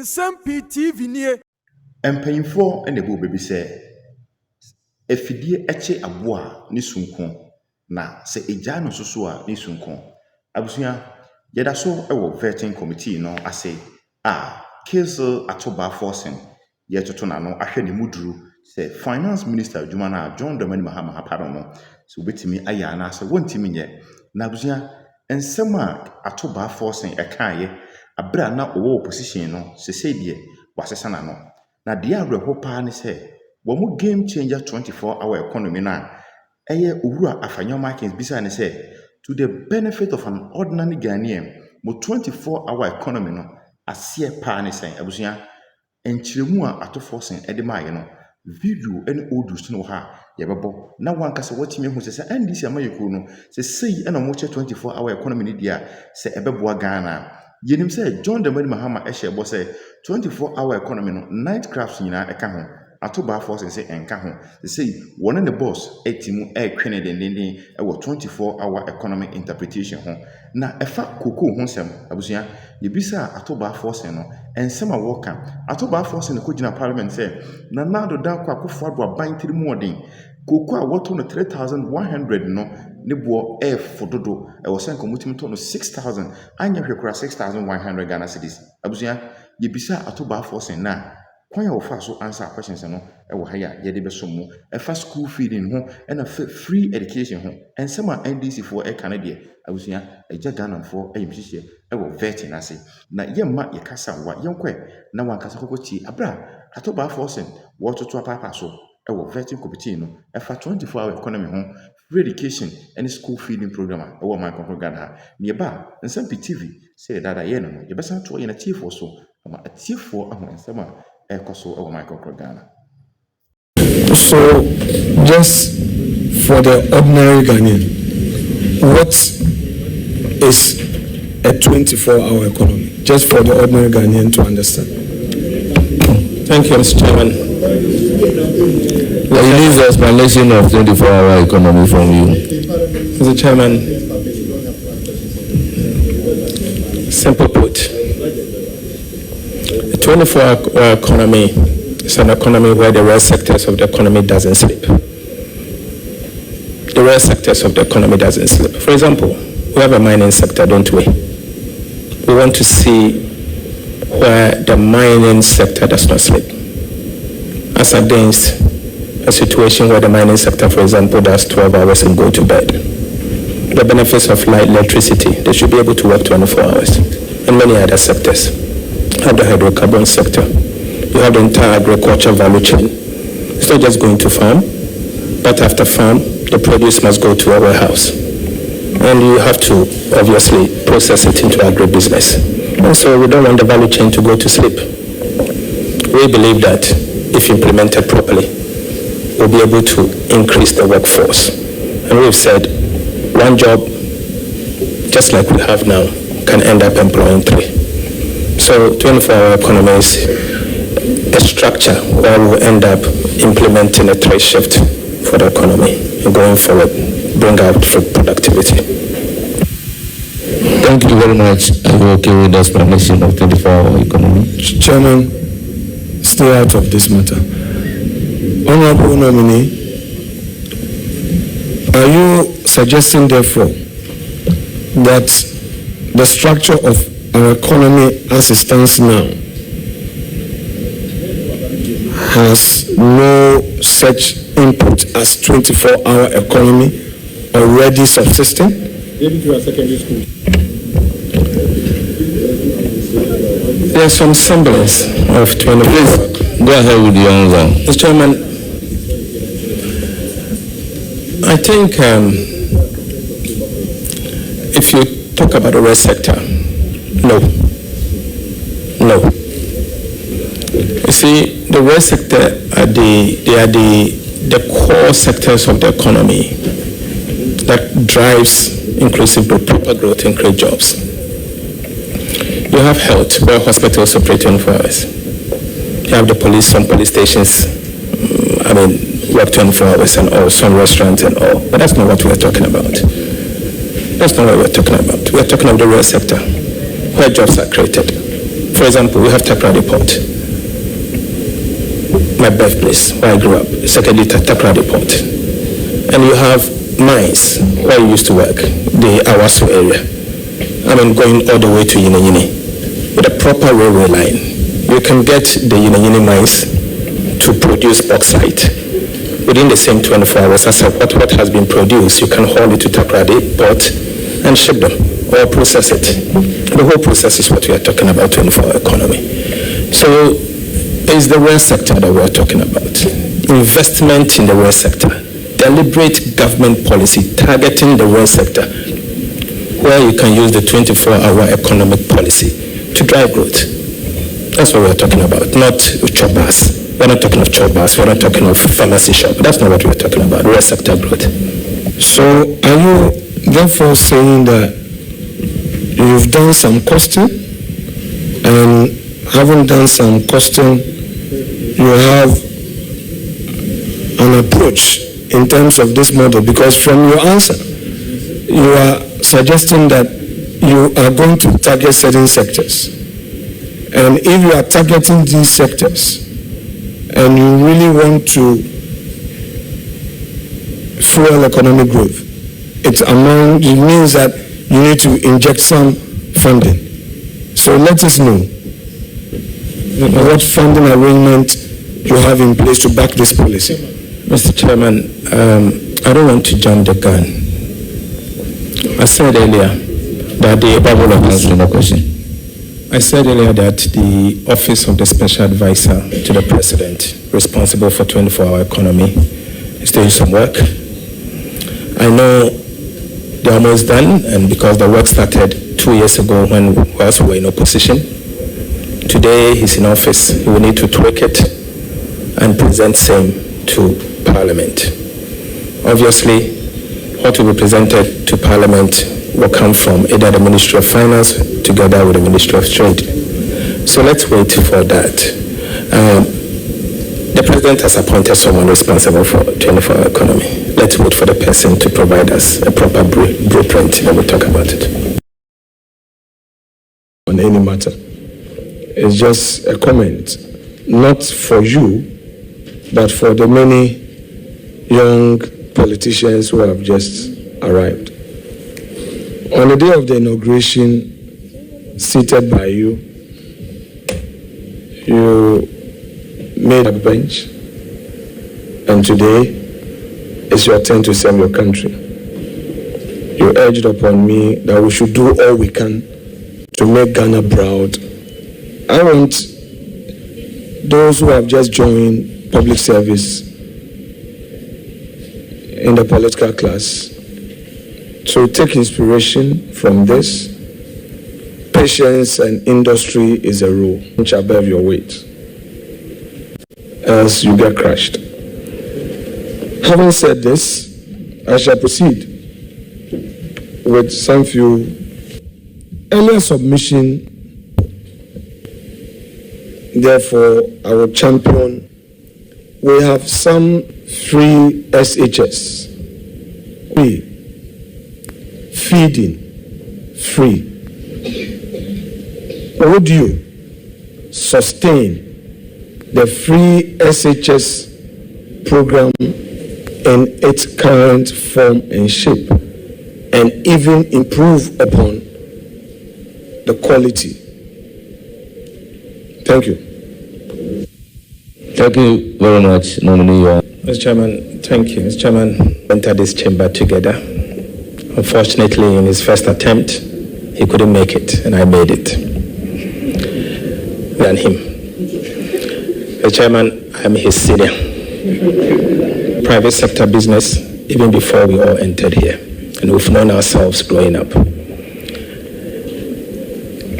Nsem-Pii TV nie. Mpanyinfo na ebo bebi sɛ efidie eche aboa ne sunko na sɛ egya no soso a ne sunko abusua yɛda so ɛwɔ vetting committee no ase case atoba forcing yɛtoto na no ahwɛ ne muduru sɛ finance minister adwuma na John Dramani Mahama pardon no so obetimi ayɛ ana sɛ wontimi nyɛ na abusua nsɛm a atoba forcing ɛkaayɛ abra na ɔwɔ opposition no sesɛ deɛ wasesa na no na deɛ awerɛho paa ne sɛ wɔn game changer 24-hour economy na ɛyɛ owura afanyoma kings bisa ne sɛ to the benefit of an ordinary Ghanaian mo 24-hour economy no aseɛ paa ne sɛ abusua enkyiremu a ato forcing ɛde maayɛ no video ɛne audio so no ha yɛbɛbɔ na wankasa watimi hu sɛ NDC amayɛkuo no sɛ sei ɛna mo kyɛ 24-hour economy ne dia sɛ ɛbɛboa Ghana yenim sɛ John Dramani Mahama ɛhyɛ bɔ sɛ 24-hour economy no night crafts nyinaa ɛka ho atoba forcing sɛ ɛnka ho sɛ wɔne ne boss ɛtimu ɛtwene dendenden ɛwɔ 24-hour economy interpretation ho na ɛfa koko ho nsɛm abusua yebisa atoba forcing no ensɛm a wɔka atoba forcing ko gyina parliament sɛ na nado dan ko akofo ado aban tiri mu ɔden koko a wɔto no 3,100 no ne boɔ fododo ɛwɔ sɛ nkomutim to no 6,000 anya hwekora 6,100 Ghana cedis abusua yebisa atoba forcing na kwan a wɔfa so answer questions no ɛwɔ ha ya yɛde bɛso mu ɛfa school feeding ho ɛna free education ho ensɛm a NDC foɔ ɛka ne deɛ abusua ɛgya Ghana foɔ ɛyɛ mhyehyɛ ɛwɔ vetting ase na yɛmma yɛkasa wa yɛnkɔ na wankasa kokɔtie abra atoba forcing wɔtoto apapa so ɛwɔ vetting committee no ɛfa 24-hour economy ho free education ɛne school feeding program a ɛwɔ man kɔkɔ Ghana ha neɛba Nsem-Pii TV sɛ dada yɛ no yɛbɛsan to yɛ na tiefoɔ so ama atiefoɔ aho nsɛm a so Ghana. So, just for the ordinary Ghanaian, what is a 24-hour economy? Just for the ordinary Ghanaian to understand. Thank you, Mr. Chairman. I need the explanation of 24-hour economy from you. Mr. Chairman, simple put, a 24-hour economy is an economy where the rest sectors of the economy doesn't sleep. The rest sectors of the economy doesn't sleep. For example, we have a mining sector, don't we? We want to see where the mining sector does not sleep, as against a situation where the mining sector, for example, does 12 hours and go to bed. The benefits of light electricity, they should be able to work 24 hours, and many other sectors. You have the hydrocarbon sector. You have the entire agriculture value chain. It's not just going to farm, but after farm, the produce must go to a warehouse. And you have to obviously process it into agribusiness. And so we don't want the value chain to go to sleep. We believe that if implemented properly, we'll be able to increase the workforce. And we've said one job, just like we have now, can end up employing 3. So 24-hour economy is a structure where we'll end up implementing a 3 shift for the economy and going forward, bring out for productivity. Thank you very much. Are you okay with the explanation of 24-hour economy? Chairman, stay out of this matter. Honorable nominee, are you suggesting therefore that the structure of our economy as it stands now has no such input as 24-hour economy already subsisting? There's some semblance of 24. Please, go ahead with the answer. Mr. Chairman, I think if you talk about the rest sector, no. You see, the rest sector are the core sectors of the economy that drives inclusive growth, proper growth, and create jobs. You have health, where hospitals operate 24 hours. You have the police, some police stations, work 24 hours and all, some restaurants and all. But that's not what we're talking about. That's not what we're talking about. We're talking about the real sector, where jobs are created. For example, we have Takrady Port, my birthplace, where I grew up, secondly Takrady Port. And you have mines, where you used to work, the Awaso area. I mean, going all the way to Yinayini. With a proper railway line, you can get the Yinayini mines to produce bauxite. Within the same 24 hours, as what has been produced, you can haul it to Takrady Port and ship them or process it. The whole process is what we are talking about, 24-hour economy. So it's the rail sector that we are talking about. Investment in the rail sector. Deliberate government policy targeting the rail sector, where you can use the 24-hour economic policy to drive growth. That's what we're talking about, not chop bars. We're not talking of chop bars, we're not talking of pharmacy shop. That's not what we're talking about, rail sector growth. So are you therefore saying that you've done some costing, and having done some costing, you have an approach in terms of this model? Because from your answer, you are suggesting that you are going to target certain sectors. And if you are targeting these sectors and you really want to fuel economic growth, it means that you need to inject some funding. So let us know what funding arrangement you have in place to back this policy. Mr. Chairman, I don't want to jump the gun. I said earlier that the Capable of answering the question. I said earlier that the Office of the Special Advisor to the President, responsible for 24-hour economy, is doing some work. I know they're almost done, and because the work started 2 years ago when we also were in opposition. Today he's in office. He will need to tweak it and present same to Parliament. Obviously, what will be presented to Parliament will come from either the Ministry of Finance together with the Ministry of Trade. So let's wait for that. The President has appointed someone responsible for 24-hour economy. Let's wait for the person to provide us a proper blueprint and we'll talk about it. On any matter. It's just a comment, not for you, but for the many young politicians who have just arrived. On the day of the inauguration, seated by you, you made a bench, and today it's your turn to serve your country. You urged upon me that we should do all we can to make Ghana proud. I want those who have just joined public service in the political class to take inspiration from this. Patience and industry is a rule which above your weight, else you get crushed. Having said this, I shall proceed with some few earlier submission. Therefore, I will champion. We have some free SHS. Feeding free. Would you sustain the free SHS program in its current form and shape, and even improve upon the quality? Thank you. Thank you very much, nominee. Mr. Chairman, thank you. Mr. Chairman, entered this chamber together. Unfortunately, in his first attempt, he couldn't make it, and I made it. Than him. Mr. Chairman, I'm his senior. Private sector business, even before we all entered here, and we've known ourselves growing up.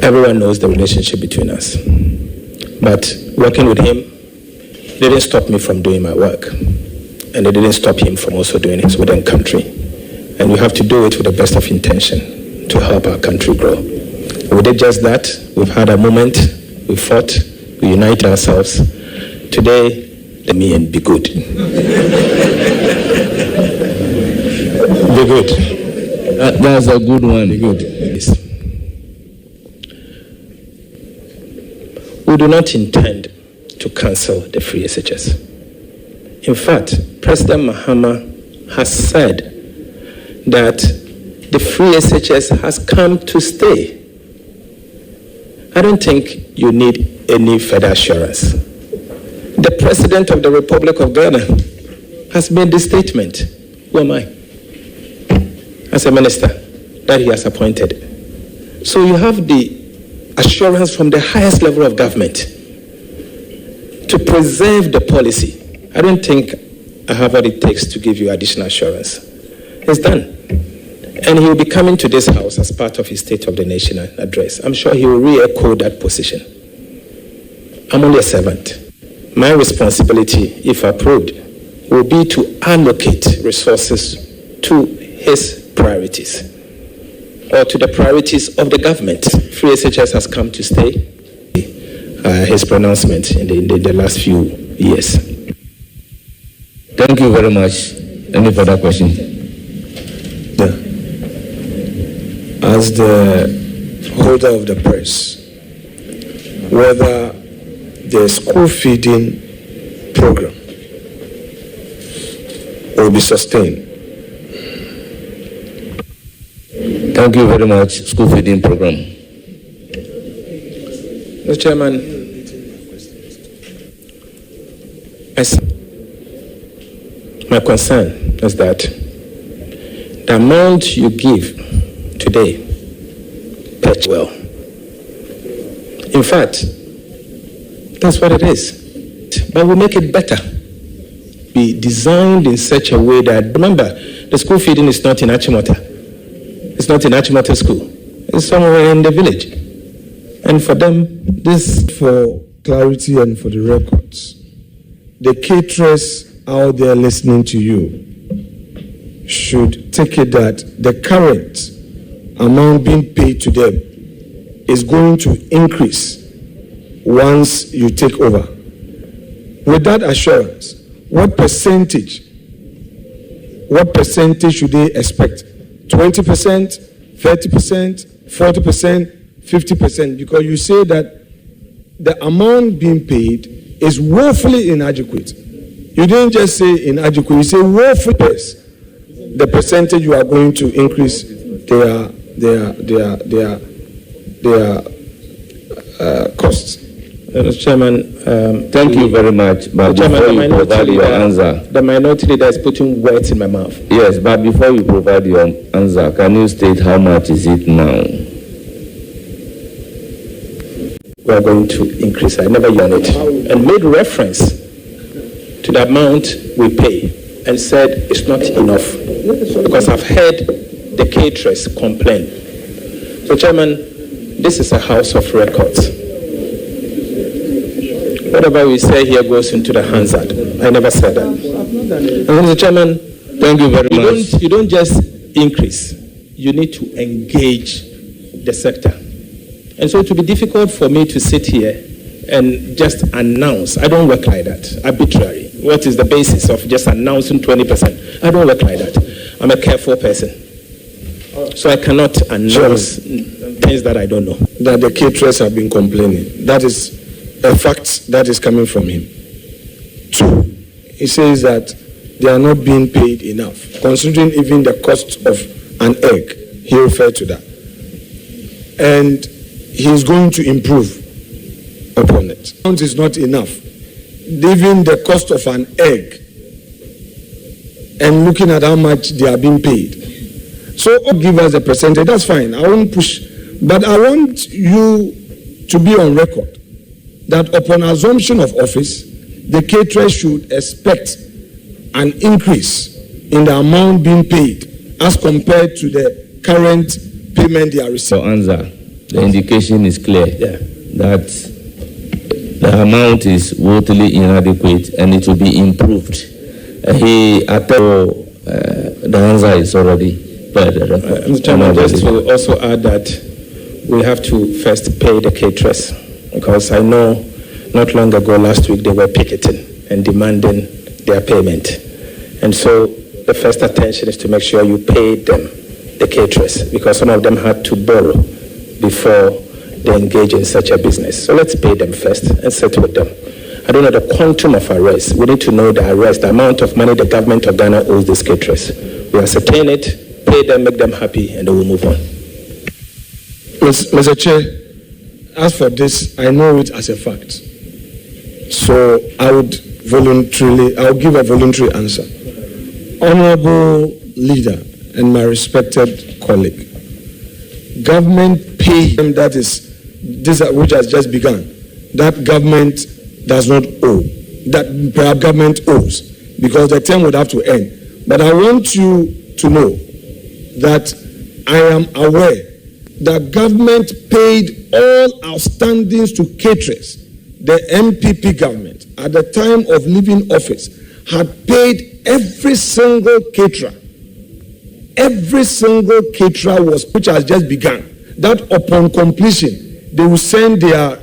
Everyone knows the relationship between us. But working with him didn't stop me from doing my work, and it didn't stop him from also doing his within country. And we have to do it with the best of intention to help our country grow. We did just that. We've had a moment. We fought. We united ourselves. Today, let me and be good. Be good. That's a good one. Be good. Yes. We do not intend to cancel the free SHS. In fact, President Mahama has said that the free SHS has come to stay. I don't think you need any further assurance. The President of the Republic of Ghana has made this statement. Who am I? As a minister that he has appointed. So you have the assurance from the highest level of government to preserve the policy. I don't think I have what it takes to give you additional assurance. It's done. And he will be coming to this house as part of his State of the Nation address. I'm sure he will re-echo that position. I'm only a servant. My responsibility, if approved, will be to allocate resources to his priorities or to the priorities of the government. Free SHS has come to stay. His pronouncement in the last few years. Thank you very much. Any further question? Yeah. As the holder of the purse, whether the school feeding program will be sustained. Thank you very much. School feeding program. Mr. Chairman, my concern is that the amount you give today, patch well. In fact, that's what it is. But we'll make it better. Be designed in such a way that, remember, the school feeding is not in Achimota. It's not in Achimota school. It's somewhere in the village. And for them, this, for clarity and for the records, the caterers out there listening to you should take it that the current amount being paid to them is going to increase once you take over. With that assurance, what percentage should they expect? 20%, 30%, 40%, 50%? Because you say that the amount being paid is woefully inadequate. You didn't just say inadequate, you say woefully. The percentage you are going to increase their costs. Mr. Chairman, Thank you very much. But before you provide your answer, the minority leader is putting words in my mouth. yes, but before you provide your answer, can you state how much is it now? We are going to increase. I never done it, and made reference to the amount we pay, and said it's not enough because I've heard the caterers complain. So, Chairman, this is a house of records. Whatever we say here goes into the Hansard. I never said that. And Mr. Chairman, Thank you very much. you don't just increase. You need to engage the sector. And so it will be difficult for me to sit here and just announce. I don't work like that, arbitrary. What is the basis of just announcing 20%? I don't work like that. I'm a careful person. So I cannot announce things that I don't know. That the caterers have been complaining. That is a fact that is coming from him. 2, he says that they are not being paid enough, considering even the cost of an egg. He referred to that. And he is going to improve upon it. It is not enough. Even the cost of an egg and looking at how much they are being paid. So give us a percentage, that's fine. I won't push. But I want you to be on record that upon assumption of office, the caterer should expect an increase in the amount being paid as compared to the current payment they are receiving. So answer. The indication is clear that the amount is woefully inadequate and it will be improved. The answer is already by the record. Mr. Chairman, just to also add that we have to first pay the caterers, because I know not long ago, last week, they were picketing and demanding their payment. And so the first attention is to make sure you pay them, the caterers, because some of them had to borrow before they engage in such a business. So let's pay them first and settle with them. I don't know the quantum of arrest. We need to know the arrest, the amount of money the government of Ghana owes these caterers. We ascertain it, pay them, make them happy, and then we'll move on. Mr. Chair, as for this, I know it as a fact. So I'll give a voluntary answer. Honorable leader and my respected colleague, government pay them, that is, this which has just begun, that government does not owe, that perhaps government owes, because the term would have to end. But I want you to know that I am aware that government paid all outstandings to caterers. The Nsem-Pii government, at the time of leaving office, had paid every single caterer. Every single caterer which has just begun, that upon completion, they will send their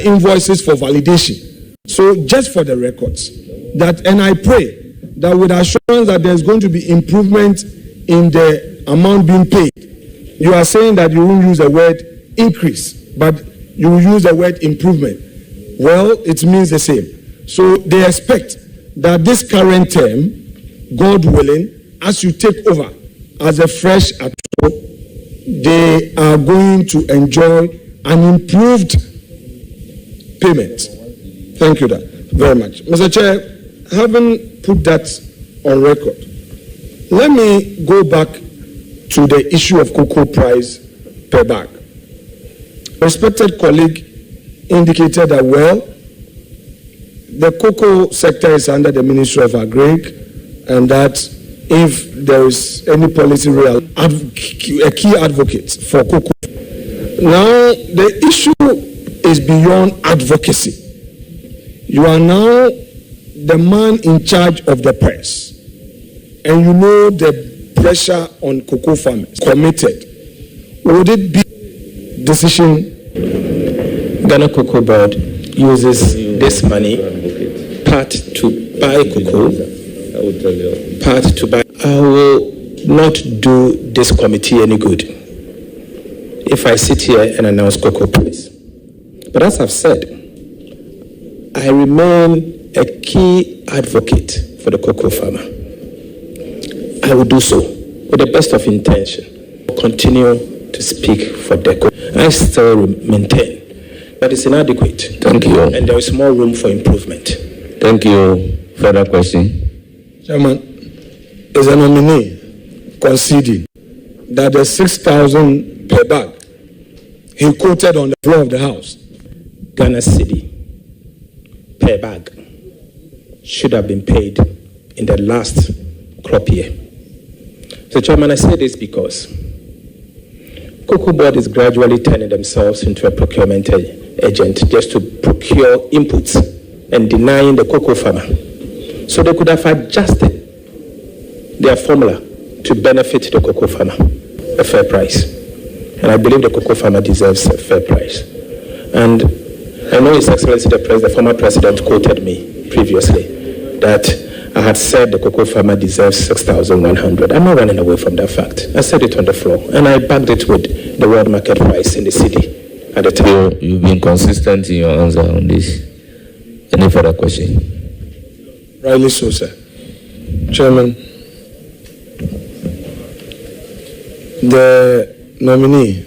invoices for validation. So just for the records, and I pray that with assurance that there's going to be improvement in the amount being paid. You are saying that you won't use the word increase, but you will use the word improvement. Well, it means the same. So they expect that this current term, God willing, as you take over as a fresh Atto, they are going to enjoy an improved payment. Thank you very much. Mr. Chair, having put that on record, let me go back to the issue of cocoa price per bag. Respected colleague indicated that, well, the cocoa sector is under the Ministry of Agric, and that if there is any policy real, a key advocate for cocoa. Now, the issue is beyond advocacy. You are now the man in charge of the press, and you know the pressure on cocoa farmers. Committed. Would it be decision? Ghana Cocoa Board uses this money part to buy cocoa, part to buy. I will not do this committee any good if I sit here and announce cocoa price. But as I've said, I remain a key advocate for the cocoa farmer. I will do so with the best of intention. I'll continue to speak for DECO. I still maintain that it's inadequate. Thank you. And there is more room for improvement. Thank you. Further question? Chairman, is a nominee conceding that the 6,000 per bag he quoted on the floor of the House, Ghana cedi per bag, should have been paid in the last crop year. So, Chairman, I say this because Cocoa Board is gradually turning themselves into a procurement agent just to procure inputs and denying the cocoa farmer. So they could have adjusted their formula to benefit the cocoa farmer, a fair price. And I believe the cocoa farmer deserves a fair price. And I know His Excellency the former president quoted me previously that I had said the cocoa farmer deserves 6,100. I'm not running away from that fact. I said it on the floor, and I backed it with the world market price in the city at the time. You've been consistent in your answer on this. Any further question? Rightly so, sir. Chairman, the nominee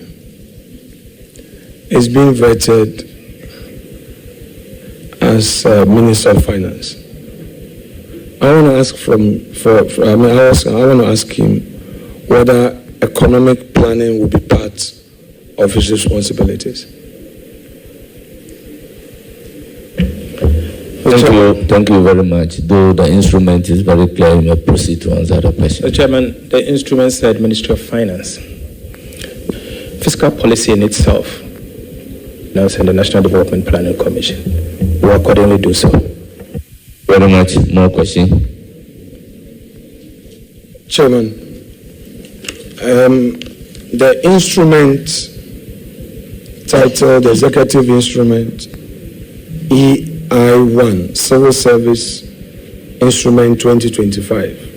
is being vetted as Minister of Finance. I want to ask I want to ask him whether economic planning will be part of his responsibilities. Thank you very much. Though the instrument is very clear, you may proceed to answer the question. So, Chairman, the instrument said Ministry of Finance. Fiscal policy in itself, now and the National Development Planning Commission will accordingly do so. Very much. More question? Chairman, the instrument titled, the executive instrument, EI1, Civil Service Instrument 2025,